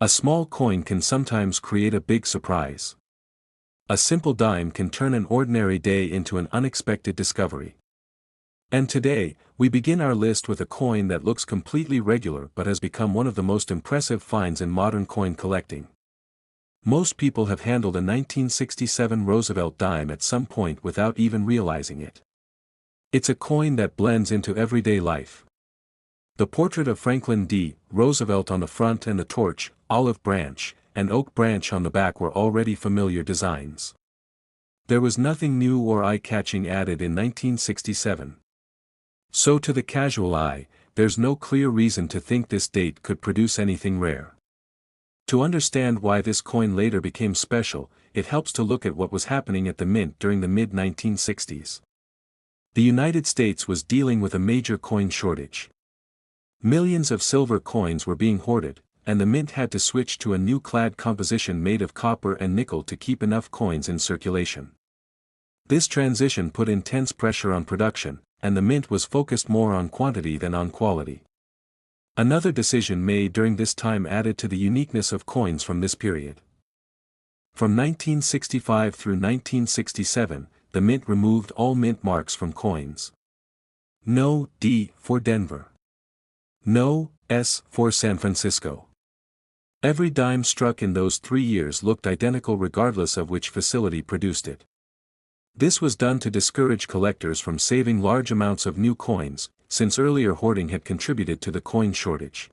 A small coin can sometimes create a big surprise. A simple dime can turn an ordinary day into an unexpected discovery. And today, we begin our list with a coin that looks completely regular but has become one of the most impressive finds in modern coin collecting. Most people have handled a 1967 Roosevelt dime at some point without even realizing it. It's a coin that blends into everyday life. The portrait of Franklin D. Roosevelt on the front and the torch, olive branch, and oak branch on the back were already familiar designs. There was nothing new or eye-catching added in 1967. So to the casual eye, there's no clear reason to think this date could produce anything rare. To understand why this coin later became special, it helps to look at what was happening at the mint during the mid-1960s. The United States was dealing with a major coin shortage. Millions of silver coins were being hoarded, and the mint had to switch to a new clad composition made of copper and nickel to keep enough coins in circulation. This transition put intense pressure on production, and the mint was focused more on quantity than on quality. Another decision made during this time added to the uniqueness of coins from this period. From 1965 through 1967, the mint removed all mint marks from coins. No D for Denver. No S for San Francisco. Every dime struck in those 3 years looked identical regardless of which facility produced it. This was done to discourage collectors from saving large amounts of new coins, since earlier hoarding had contributed to the coin shortage.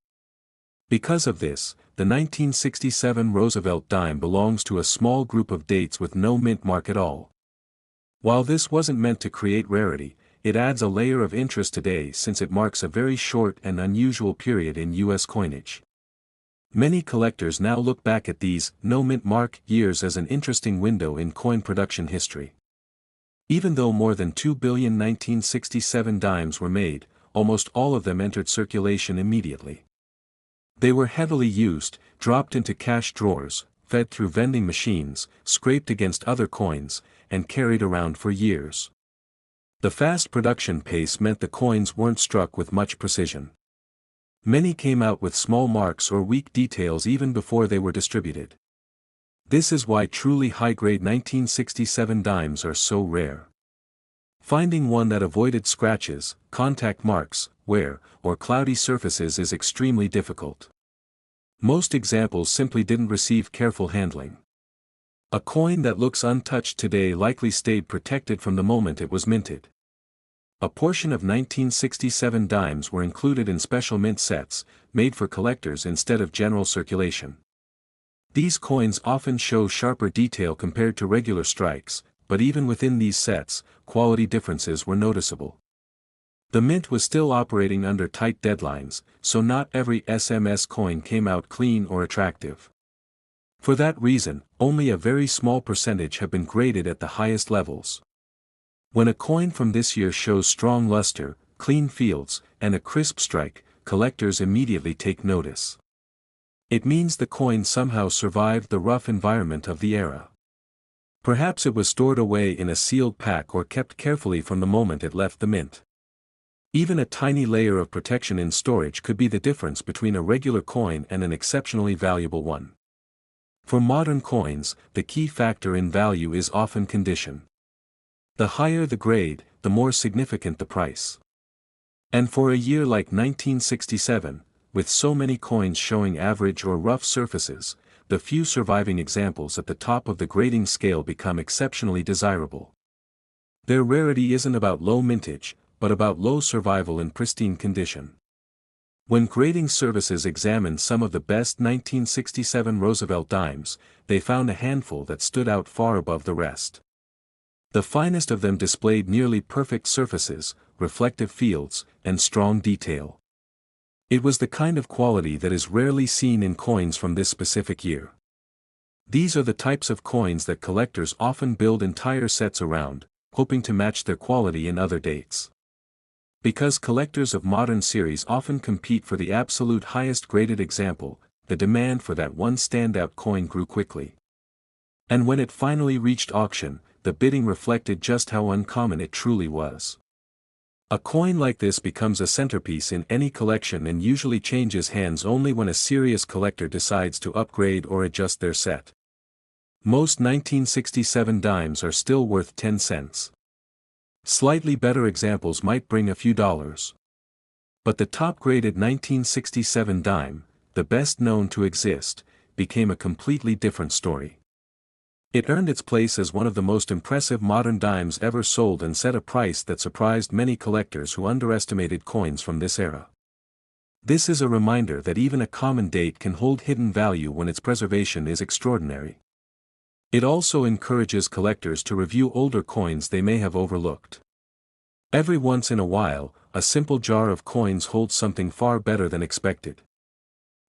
Because of this, the 1967 Roosevelt dime belongs to a small group of dates with no mint mark at all. While this wasn't meant to create rarity, it adds a layer of interest today since it marks a very short and unusual period in U.S. coinage. Many collectors now look back at these no mint mark years as an interesting window in coin production history. Even though more than 2 billion 1967 dimes were made, almost all of them entered circulation immediately. They were heavily used, dropped into cash drawers, fed through vending machines, scraped against other coins, and carried around for years. The fast production pace meant the coins weren't struck with much precision. Many came out with small marks or weak details even before they were distributed. This is why truly high-grade 1967 dimes are so rare. Finding one that avoided scratches, contact marks, wear, or cloudy surfaces is extremely difficult. Most examples simply didn't receive careful handling. A coin that looks untouched today likely stayed protected from the moment it was minted. A portion of 1967 dimes were included in special mint sets, made for collectors instead of general circulation. These coins often show sharper detail compared to regular strikes, but even within these sets, quality differences were noticeable. The mint was still operating under tight deadlines, so not every SMS coin came out clean or attractive. For that reason, only a very small percentage have been graded at the highest levels. When a coin from this year shows strong luster, clean fields, and a crisp strike, collectors immediately take notice. It means the coin somehow survived the rough environment of the era. Perhaps it was stored away in a sealed pack or kept carefully from the moment it left the mint. Even a tiny layer of protection in storage could be the difference between a regular coin and an exceptionally valuable one. For modern coins, the key factor in value is often condition. The higher the grade, the more significant the price. And for a year like 1967, with so many coins showing average or rough surfaces, the few surviving examples at the top of the grading scale become exceptionally desirable. Their rarity isn't about low mintage, but about low survival in pristine condition. When grading services examined some of the best 1967 Roosevelt dimes, they found a handful that stood out far above the rest. The finest of them displayed nearly perfect surfaces, reflective fields, and strong detail. It was the kind of quality that is rarely seen in coins from this specific year. These are the types of coins that collectors often build entire sets around, hoping to match their quality in other dates. Because collectors of modern series often compete for the absolute highest graded example, the demand for that one standout coin grew quickly. And when it finally reached auction, the bidding reflected just how uncommon it truly was. A coin like this becomes a centerpiece in any collection and usually changes hands only when a serious collector decides to upgrade or adjust their set. Most 1967 dimes are still worth 10 cents. Slightly better examples might bring a few dollars. But the top-graded 1967 dime, the best known to exist, became a completely different story. It earned its place as one of the most impressive modern dimes ever sold and set a price that surprised many collectors who underestimated coins from this era. This is a reminder that even a common date can hold hidden value when its preservation is extraordinary. It also encourages collectors to review older coins they may have overlooked. Every once in a while, a simple jar of coins holds something far better than expected.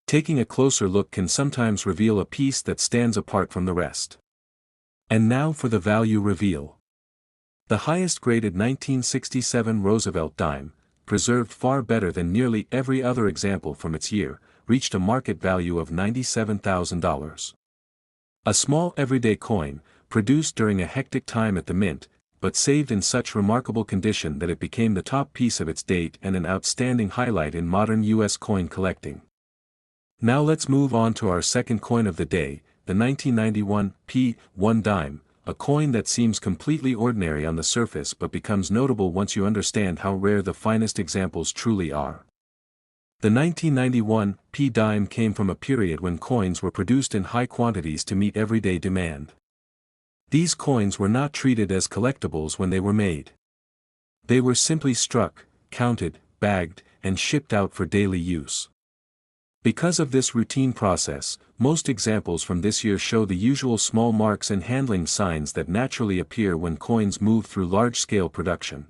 Taking a closer look can sometimes reveal a piece that stands apart from the rest. And now for the value reveal. The highest graded 1967 Roosevelt dime, preserved far better than nearly every other example from its year, reached a market value of $97,000. A small everyday coin, produced during a hectic time at the mint, but saved in such remarkable condition that it became the top piece of its date and an outstanding highlight in modern U.S. coin collecting. Now let's move on to our second coin of the day, the 1991 P1 dime, a coin that seems completely ordinary on the surface but becomes notable once you understand how rare the finest examples truly are. The 1991 P dime came from a period when coins were produced in high quantities to meet everyday demand. These coins were not treated as collectibles when they were made. They were simply struck, counted, bagged, and shipped out for daily use. Because of this routine process, most examples from this year show the usual small marks and handling signs that naturally appear when coins move through large-scale production.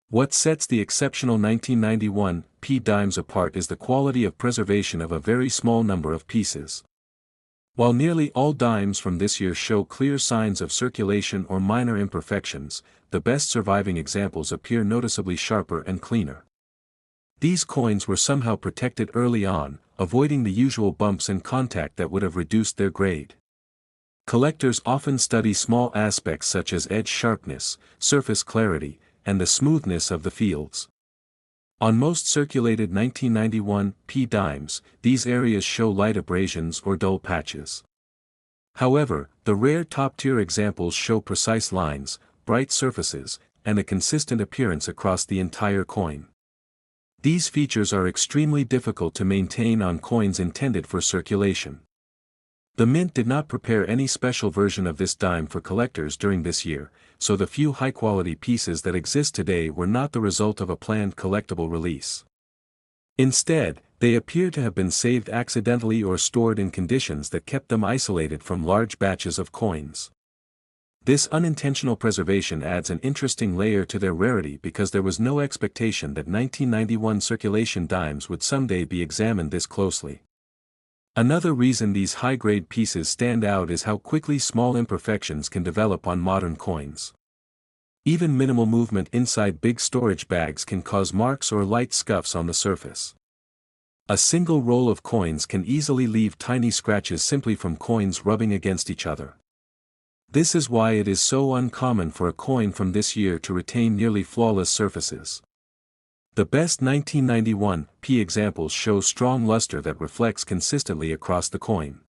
What sets the exceptional 1991 P dimes apart is the quality of preservation of a very small number of pieces. While nearly all dimes from this year show clear signs of circulation or minor imperfections, the best surviving examples appear noticeably sharper and cleaner. These coins were somehow protected early on, avoiding the usual bumps and contact that would have reduced their grade. Collectors often study small aspects such as edge sharpness, surface clarity, and the smoothness of the fields. On most circulated 1991 P dimes, these areas show light abrasions or dull patches. However, the rare top-tier examples show precise lines, bright surfaces, and a consistent appearance across the entire coin. These features are extremely difficult to maintain on coins intended for circulation. The mint did not prepare any special version of this dime for collectors during this year, so the few high-quality pieces that exist today were not the result of a planned collectible release. Instead, they appear to have been saved accidentally or stored in conditions that kept them isolated from large batches of coins. This unintentional preservation adds an interesting layer to their rarity because there was no expectation that 1991 circulation dimes would someday be examined this closely. Another reason these high-grade pieces stand out is how quickly small imperfections can develop on modern coins. Even minimal movement inside big storage bags can cause marks or light scuffs on the surface. A single roll of coins can easily leave tiny scratches simply from coins rubbing against each other. This is why it is so uncommon for a coin from this year to retain nearly flawless surfaces. The best 1991 P examples show strong luster that reflects consistently across the coin.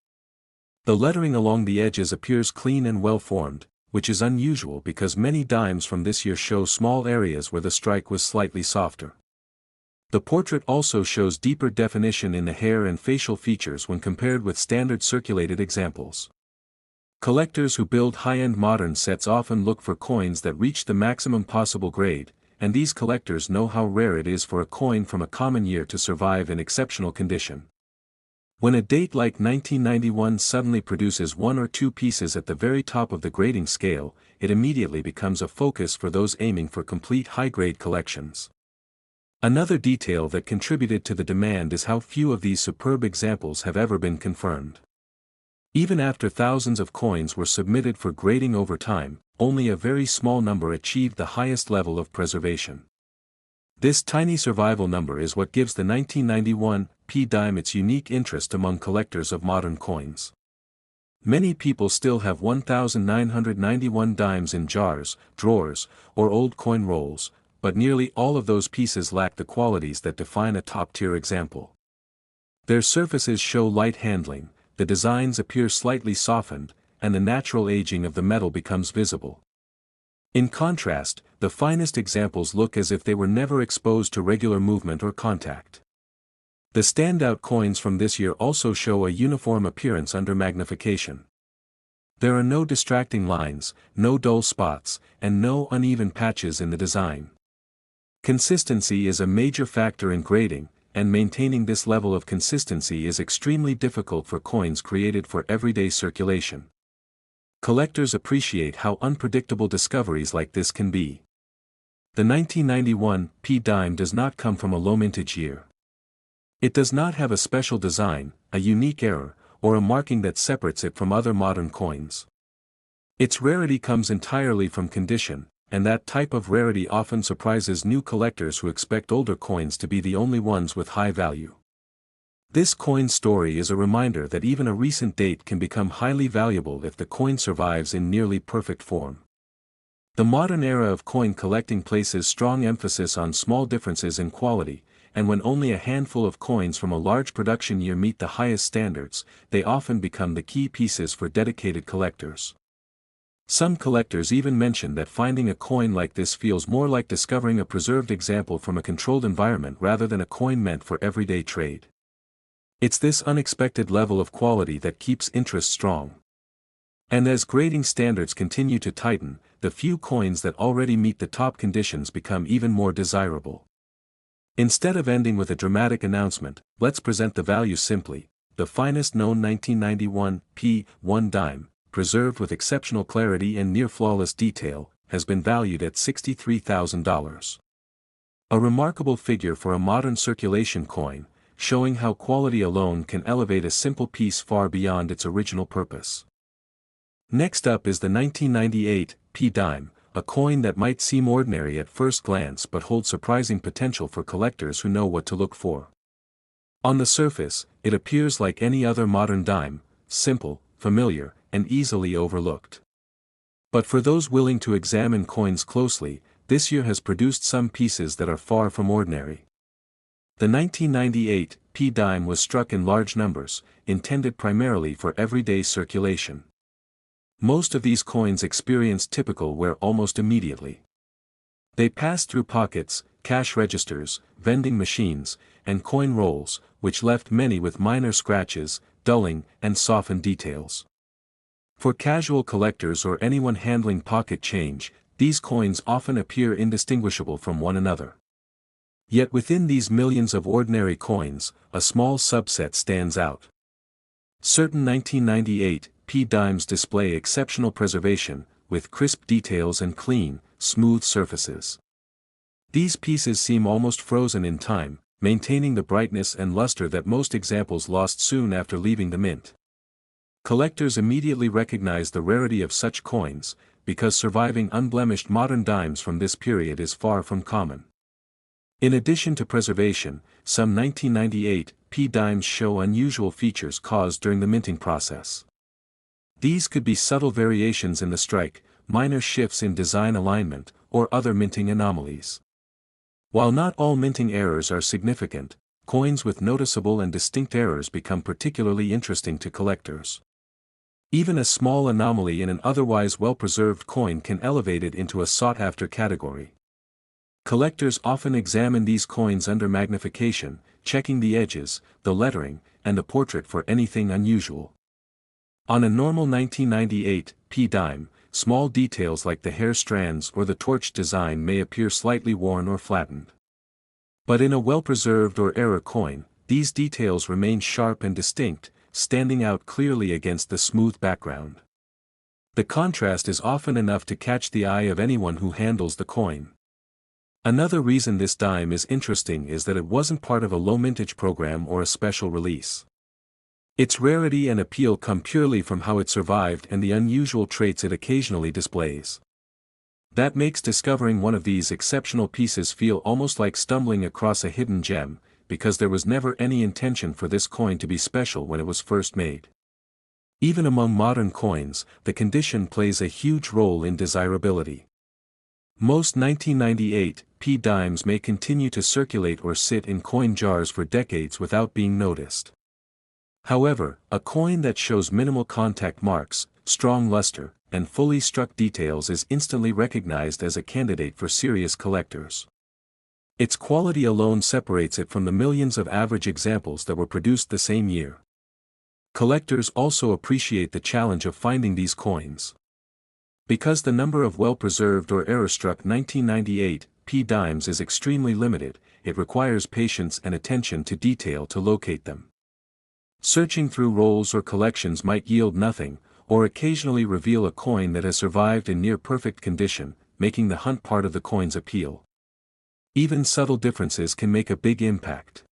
The lettering along the edges appears clean and well-formed, which is unusual because many dimes from this year show small areas where the strike was slightly softer. The portrait also shows deeper definition in the hair and facial features when compared with standard circulated examples. Collectors who build high-end modern sets often look for coins that reach the maximum possible grade, and these collectors know how rare it is for a coin from a common year to survive in exceptional condition. When a date like 1991 suddenly produces one or two pieces at the very top of the grading scale, it immediately becomes a focus for those aiming for complete high-grade collections. Another detail that contributed to the demand is how few of these superb examples have ever been confirmed. Even after thousands of coins were submitted for grading over time, only a very small number achieved the highest level of preservation. This tiny survival number is what gives the 1991 P dime its unique interest among collectors of modern coins. Many people still have 1,991 dimes in jars, drawers, or old coin rolls, but nearly all of those pieces lack the qualities that define a top-tier example. Their surfaces show light handling, the designs appear slightly softened, and the natural aging of the metal becomes visible. In contrast, the finest examples look as if they were never exposed to regular movement or contact. The standout coins from this year also show a uniform appearance under magnification. There are no distracting lines, no dull spots, and no uneven patches in the design. Consistency is a major factor in grading, and maintaining this level of consistency is extremely difficult for coins created for everyday circulation. Collectors appreciate how unpredictable discoveries like this can be. The 1991 P dime does not come from a low mintage year. It does not have a special design, a unique error, or a marking that separates it from other modern coins. Its rarity comes entirely from condition, and that type of rarity often surprises new collectors who expect older coins to be the only ones with high value. This coin story is a reminder that even a recent date can become highly valuable if the coin survives in nearly perfect form. The modern era of coin collecting places strong emphasis on small differences in quality, and when only a handful of coins from a large production year meet the highest standards, they often become the key pieces for dedicated collectors. Some collectors even mention that finding a coin like this feels more like discovering a preserved example from a controlled environment rather than a coin meant for everyday trade. It's this unexpected level of quality that keeps interest strong. And as grading standards continue to tighten, the few coins that already meet the top conditions become even more desirable. Instead of ending with a dramatic announcement, let's present the value simply. The finest known 1991 P1 dime, preserved with exceptional clarity and near-flawless detail, has been valued at $63,000. A remarkable figure for a modern circulation coin, showing how quality alone can elevate a simple piece far beyond its original purpose. Next up is the 1998 P dime, a coin that might seem ordinary at first glance but holds surprising potential for collectors who know what to look for. On the surface, it appears like any other modern dime, simple, familiar, and easily overlooked. But for those willing to examine coins closely, this year has produced some pieces that are far from ordinary. The 1998 P dime was struck in large numbers, intended primarily for everyday circulation. Most of these coins experienced typical wear almost immediately. They passed through pockets, cash registers, vending machines, and coin rolls, which left many with minor scratches, dulling, and softened details. For casual collectors or anyone handling pocket change, these coins often appear indistinguishable from one another. Yet within these millions of ordinary coins, a small subset stands out. Certain 1998 P dimes display exceptional preservation, with crisp details and clean, smooth surfaces. These pieces seem almost frozen in time, maintaining the brightness and luster that most examples lost soon after leaving the mint. Collectors immediately recognize the rarity of such coins, because surviving unblemished modern dimes from this period is far from common. In addition to preservation, some 1998 P dimes show unusual features caused during the minting process. These could be subtle variations in the strike, minor shifts in design alignment, or other minting anomalies. While not all minting errors are significant, coins with noticeable and distinct errors become particularly interesting to collectors. Even a small anomaly in an otherwise well-preserved coin can elevate it into a sought-after category. Collectors often examine these coins under magnification, checking the edges, the lettering, and the portrait for anything unusual. On a normal 1998 P dime, small details like the hair strands or the torch design may appear slightly worn or flattened. But in a well-preserved or error coin, these details remain sharp and distinct, standing out clearly against the smooth background. The contrast is often enough to catch the eye of anyone who handles the coin. Another reason this dime is interesting is that it wasn't part of a low mintage program or a special release. Its rarity and appeal come purely from how it survived and the unusual traits it occasionally displays. That makes discovering one of these exceptional pieces feel almost like stumbling across a hidden gem, because there was never any intention for this coin to be special when it was first made. Even among modern coins, the condition plays a huge role in desirability. Most 1998 p dimes may continue to circulate or sit in coin jars for decades without being noticed. However, a coin that shows minimal contact marks, strong luster, and fully struck details is instantly recognized as a candidate for serious collectors. Its quality alone separates it from the millions of average examples that were produced the same year. Collectors also appreciate the challenge of finding these coins. Because the number of well-preserved or error-struck 1998 p dimes is extremely limited, it requires patience and attention to detail to locate them. Searching through rolls or collections might yield nothing, or occasionally reveal a coin that has survived in near-perfect condition, making the hunt part of the coin's appeal. Even subtle differences can make a big impact.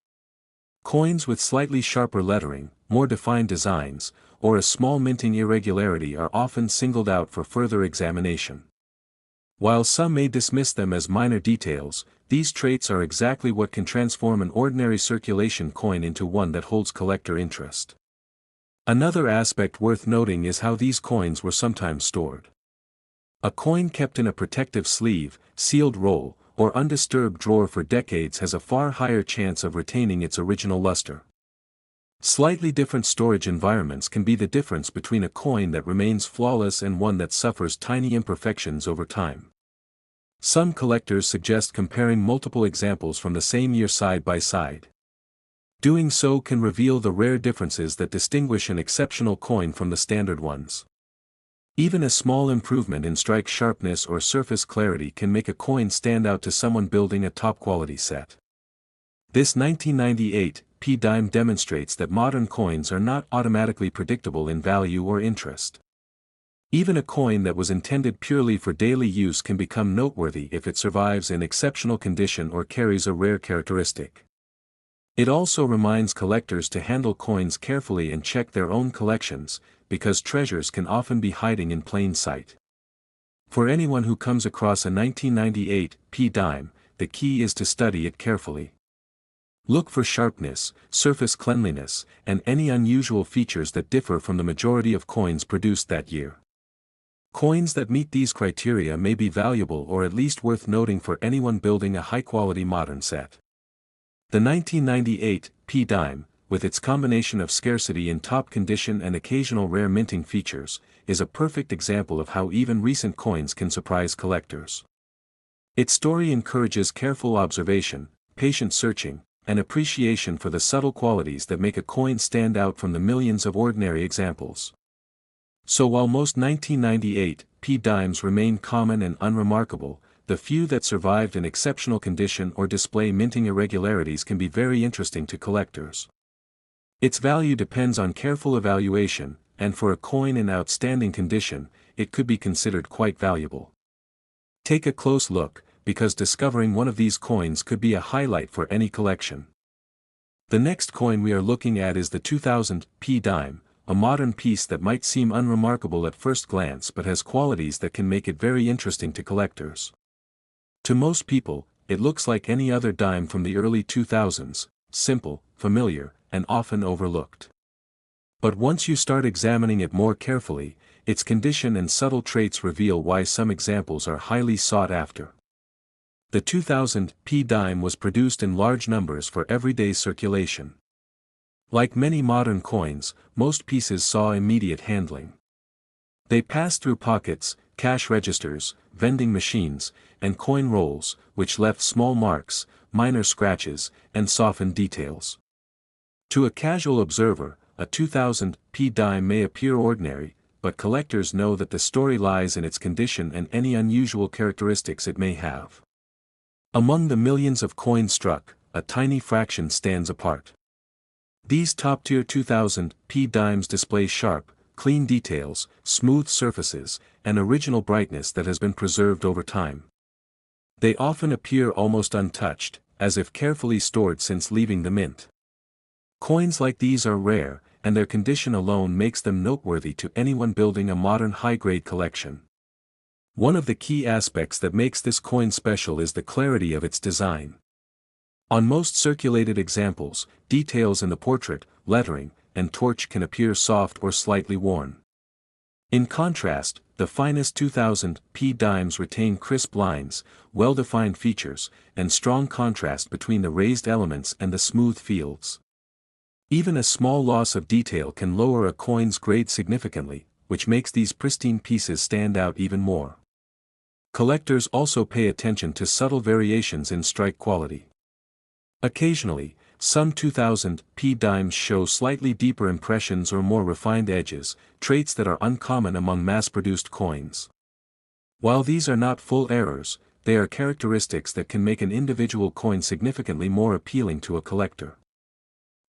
Coins with slightly sharper lettering, more defined designs, or a small minting irregularity are often singled out for further examination. While some may dismiss them as minor details, these traits are exactly what can transform an ordinary circulation coin into one that holds collector interest. Another aspect worth noting is how these coins were sometimes stored. A coin kept in a protective sleeve, sealed roll, or undisturbed drawer for decades has a far higher chance of retaining its original luster. Slightly different storage environments can be the difference between a coin that remains flawless and one that suffers tiny imperfections over time. Some collectors suggest comparing multiple examples from the same year side by side. Doing so can reveal the rare differences that distinguish an exceptional coin from the standard ones. Even a small improvement in strike sharpness or surface clarity can make a coin stand out to someone building a top-quality set. This 1998 p dime demonstrates that modern coins are not automatically predictable in value or interest. Even a coin that was intended purely for daily use can become noteworthy if it survives in exceptional condition or carries a rare characteristic. It also reminds collectors to handle coins carefully and check their own collections, because treasures can often be hiding in plain sight. For anyone who comes across a 1998 p dime, the key is to study it carefully. Look for sharpness, surface cleanliness, and any unusual features that differ from the majority of coins produced that year. Coins that meet these criteria may be valuable or at least worth noting for anyone building a high-quality modern set. The 1998 p dime, with its combination of scarcity in top condition and occasional rare minting features, is a perfect example of how even recent coins can surprise collectors. Its story encourages careful observation, patient searching, and appreciation for the subtle qualities that make a coin stand out from the millions of ordinary examples. So while most 1998 p dimes remain common and unremarkable, the few that survived in exceptional condition or display minting irregularities can be very interesting to collectors. Its value depends on careful evaluation, and for a coin in outstanding condition, it could be considered quite valuable. Take a close look, because discovering one of these coins could be a highlight for any collection. The next coin we are looking at is the 2000 p dime, a modern piece that might seem unremarkable at first glance but has qualities that can make it very interesting to collectors. To most people, it looks like any other dime from the early 2000s, simple, familiar, and often overlooked. But once you start examining it more carefully, its condition and subtle traits reveal why some examples are highly sought after. The 2000 p dime was produced in large numbers for everyday circulation. Like many modern coins, most pieces saw immediate handling. They passed through pockets, cash registers, vending machines, and coin rolls, which left small marks, minor scratches, and softened details. To a casual observer, a 2000 p dime may appear ordinary, but collectors know that the story lies in its condition and any unusual characteristics it may have. Among the millions of coins struck, a tiny fraction stands apart. These top-tier 2000 p dimes display sharp, clean details, smooth surfaces, and original brightness that has been preserved over time. They often appear almost untouched, as if carefully stored since leaving the mint. Coins like these are rare, and their condition alone makes them noteworthy to anyone building a modern high-grade collection. One of the key aspects that makes this coin special is the clarity of its design. On most circulated examples, details in the portrait, lettering, and torch can appear soft or slightly worn. In contrast, the finest 2000p dimes retain crisp lines, well-defined features, and strong contrast between the raised elements and the smooth fields. Even a small loss of detail can lower a coin's grade significantly, which makes these pristine pieces stand out even more. Collectors also pay attention to subtle variations in strike quality. Occasionally, some 2000p dimes show slightly deeper impressions or more refined edges, traits that are uncommon among mass-produced coins. While these are not full errors, they are characteristics that can make an individual coin significantly more appealing to a collector.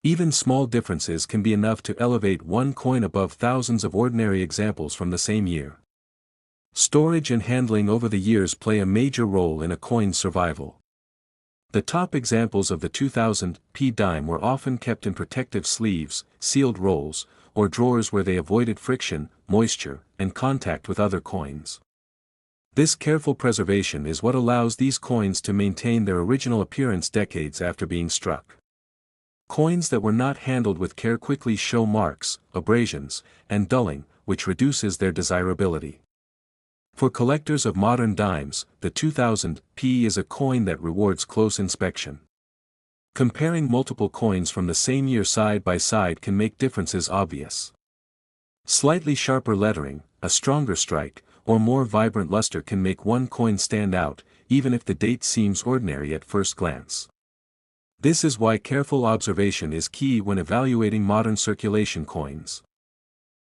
Even small differences can be enough to elevate one coin above thousands of ordinary examples from the same year. Storage and handling over the years play a major role in a coin's survival. The top examples of the 2000p dime were often kept in protective sleeves, sealed rolls, or drawers where they avoided friction, moisture, and contact with other coins. This careful preservation is what allows these coins to maintain their original appearance decades after being struck. Coins that were not handled with care quickly show marks, abrasions, and dulling, which reduces their desirability. For collectors of modern dimes, the 2000p is a coin that rewards close inspection. Comparing multiple coins from the same year side by side can make differences obvious. Slightly sharper lettering, a stronger strike, or more vibrant luster can make one coin stand out, even if the date seems ordinary at first glance. This is why careful observation is key when evaluating modern circulation coins.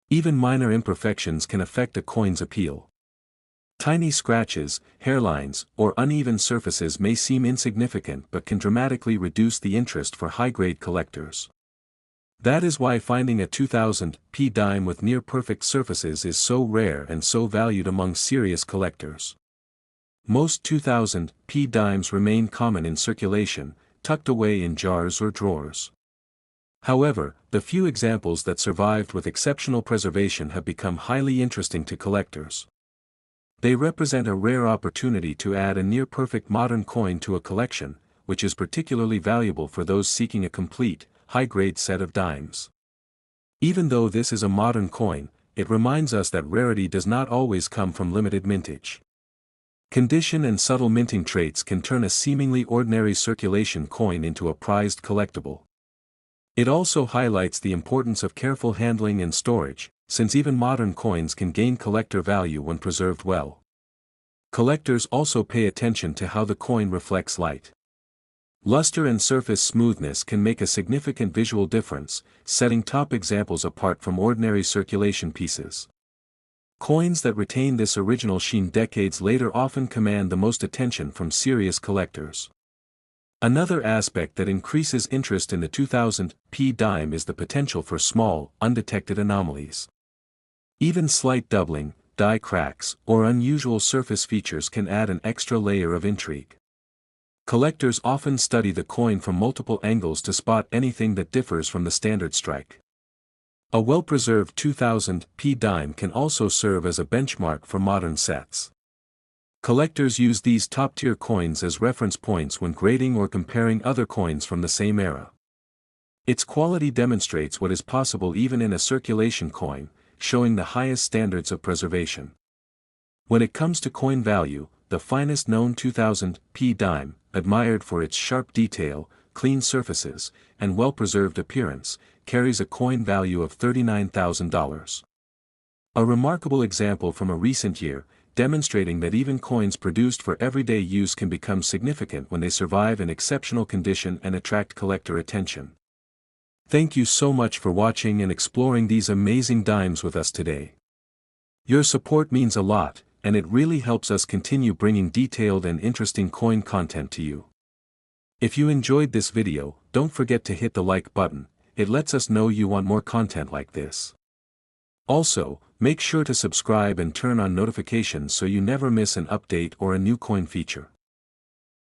Even minor imperfections can affect a coin's appeal. Tiny scratches, hairlines, or uneven surfaces may seem insignificant but can dramatically reduce the interest for high-grade collectors. That is why finding a 2000p dime with near-perfect surfaces is so rare and so valued among serious collectors. Most 2000p dimes remain common in circulation, tucked away in jars or drawers. However, the few examples that survived with exceptional preservation have become highly interesting to collectors. They represent a rare opportunity to add a near-perfect modern coin to a collection, which is particularly valuable for those seeking a complete, high-grade set of dimes. Even though this is a modern coin, it reminds us that rarity does not always come from limited mintage. Condition and subtle minting traits can turn a seemingly ordinary circulation coin into a prized collectible. It also highlights the importance of careful handling and storage, since even modern coins can gain collector value when preserved well. Collectors also pay attention to how the coin reflects light. Luster and surface smoothness can make a significant visual difference, setting top examples apart from ordinary circulation pieces. Coins that retain this original sheen decades later often command the most attention from serious collectors. Another aspect that increases interest in the 2000p dime is the potential for small, undetected anomalies. Even slight doubling, die cracks, or unusual surface features can add an extra layer of intrigue. Collectors often study the coin from multiple angles to spot anything that differs from the standard strike. A well-preserved 2000p dime can also serve as a benchmark for modern sets. Collectors use these top-tier coins as reference points when grading or comparing other coins from the same era. Its quality demonstrates what is possible even in a circulation coin, showing the highest standards of preservation. When it comes to coin value, the finest known 2000p dime, admired for its sharp detail, clean surfaces, and well-preserved appearance, carries a coin value of $39,000. A remarkable example from a recent year, demonstrating that even coins produced for everyday use can become significant when they survive in exceptional condition and attract collector attention. Thank you so much for watching and exploring these amazing dimes with us today. Your support means a lot, and it really helps us continue bringing detailed and interesting coin content to you. If you enjoyed this video, don't forget to hit the like button. It lets us know you want more content like this. Also, make sure to subscribe and turn on notifications so you never miss an update or a new coin feature.